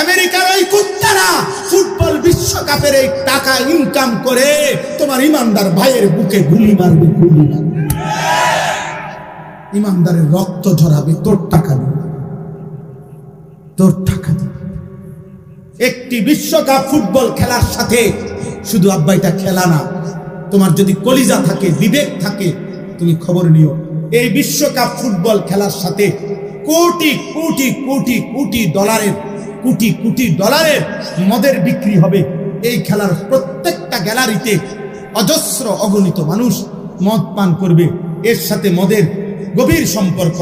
আমেরিকার ওই কুত্তারা ফুটবল বিশ্বকাপের এই টাকা ইনকাম করে তোমার ইমানদার ভাইয়ের বুকে গুলি মারবে, গুলি মারবে, ইমানদারের রক্ত ঝরাবে, তোর টাকা দিবে, তোর টাকা দিবে। একটি বিশ্বকাপ ফুটবল খেলার সাথে শুধু আব্বা এটা খেলা না, তোমার যদি কলিজা থাকে, বিবেক থাকে, তুমি খবর নিও, এই বিশ্বকাপ ফুটবল খেলার সাথে কোটি কোটি কোটি কোটি ডলারের, কোটি কোটি ডলারের মদের বিক্রি হবে। এই খেলার প্রত্যেকটা গ্যালারিতে অজস্র অগণিত মানুষ মদ পান করবে, এর সাথে মদের গভীর সম্পর্ক।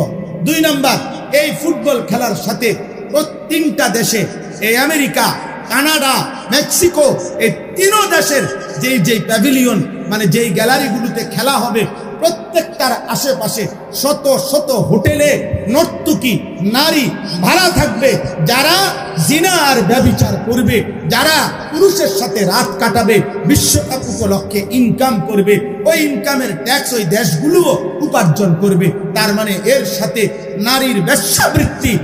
2 নাম্বার, এই ফুটবল খেলার সাথে প্রত্যেকটা দেশে, এই আমেরিকা, কানাডা, মেক্সিকো, এই 3 দেশের যেই প্যাভিলিয়ন মানে যেই গ্যালারিগুলোতে খেলা হবে, প্রত্যেকটার আশেপাশে শত শত হোটেলে নর্তকী নারী ভাড়া থাকবে, যারা জিনা আর ব্যভিচার করবে, যারা পুরুষের সাথে রাত কাটাবে, বিশ্বকাপ উপলক্ষে ইনকাম করবে, ওই ইনকামের ট্যাক্স ওই দেশগুলোও উপার্জন করবে। তার মানে এর সাথে নারীর বেশ্যাবৃত্তি,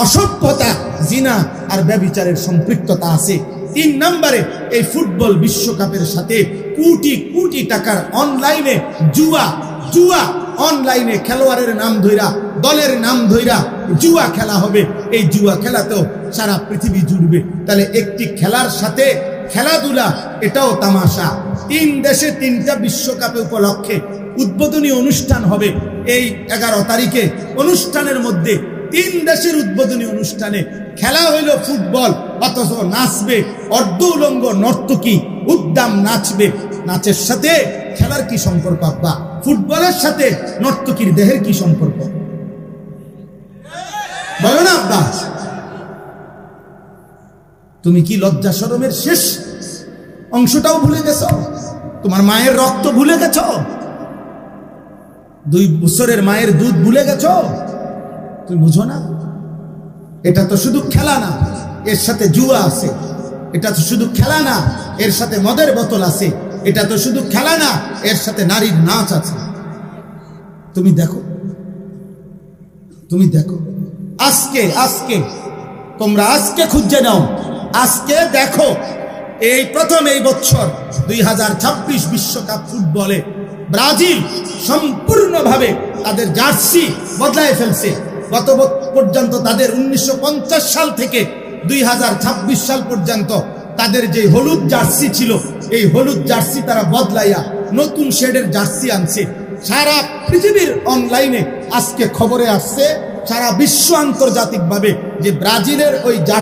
অসভ্যতা, জিনা আর ব্যভিচারের সম্পৃক্ততা আছে। 3 নম্বরে, এই ফুটবল বিশ্বকাপের সাথে কোটি কোটি টাকার অনলাইনে জুয়া অনলাইনে খেলোয়াড়ের নাম ধইরা, দলের নাম ধইরা জুয়া খেলা হবে। এই জুয়া খেলাতেও সারা পৃথিবী জুড়বে। তাহলে একটি খেলার সাথে খেলাধুলা, এটাও তামাশা। 3 দেশে 3টা বিশ্বকাপে উপলক্ষে উদ্বোধনী অনুষ্ঠান হবে। এই 11 তারিখে অনুষ্ঠানের মধ্যে 3 দেশের উদ্বোধনী অনুষ্ঠানে খেলা হইল ফুটবল, অথচ নাচবে অর্ধ উলঙ্গ নর্তকী, উদ্দাম নাচবে। নাচের সাথে খেলার কি সম্পর্ক আব্বা? ফুটবলের সাথে নর্তকীর দেহের কি সম্পর্ক? বলো না আব্বা। তুমি কি লজ্জা শরমের শেষ অংশটাও ভুলে গেছো? তোমার মায়ের রক্ত ভুলে গেছো? 2 বছরের মায়ের দুধ ভুলে গেছো? তুমি বুঝো না? এটা তো শুধু খেলা না, এর সাথে জুয়া আছে। এটা তো শুধু খেলা না, এর সাথে মদের বোতল আছে। এটা তো শুধু খেলা না, এর সাথে নারীর নাচ আছে। তুমি দেখো, তুমি দেখো, আজকে তোমরা আজকে খুঁজে নাও, আজকে দেখো, এই প্রথম এই বছর 2026 বিশ্বকাপ ফুটবলে ব্রাজিল সম্পূর্ণভাবে তাদের জার্সি বদলায় ফেলছে। গত পর্যন্ত তাদের 1950 সাল থেকে 2026 সাল পর্যন্ত তাদের যে হলুদ জার্সি ছিল, এই হলুদ জার্সি তারা বদলাইয়া নতুন শেডের জার্সি আনছে। সারা পৃথিবীর অনলাইনে আজকে খবরে আসছে, সারা বিশ্ব আন্তর্জাতিকভাবে, যে ব্রাজিলের ওই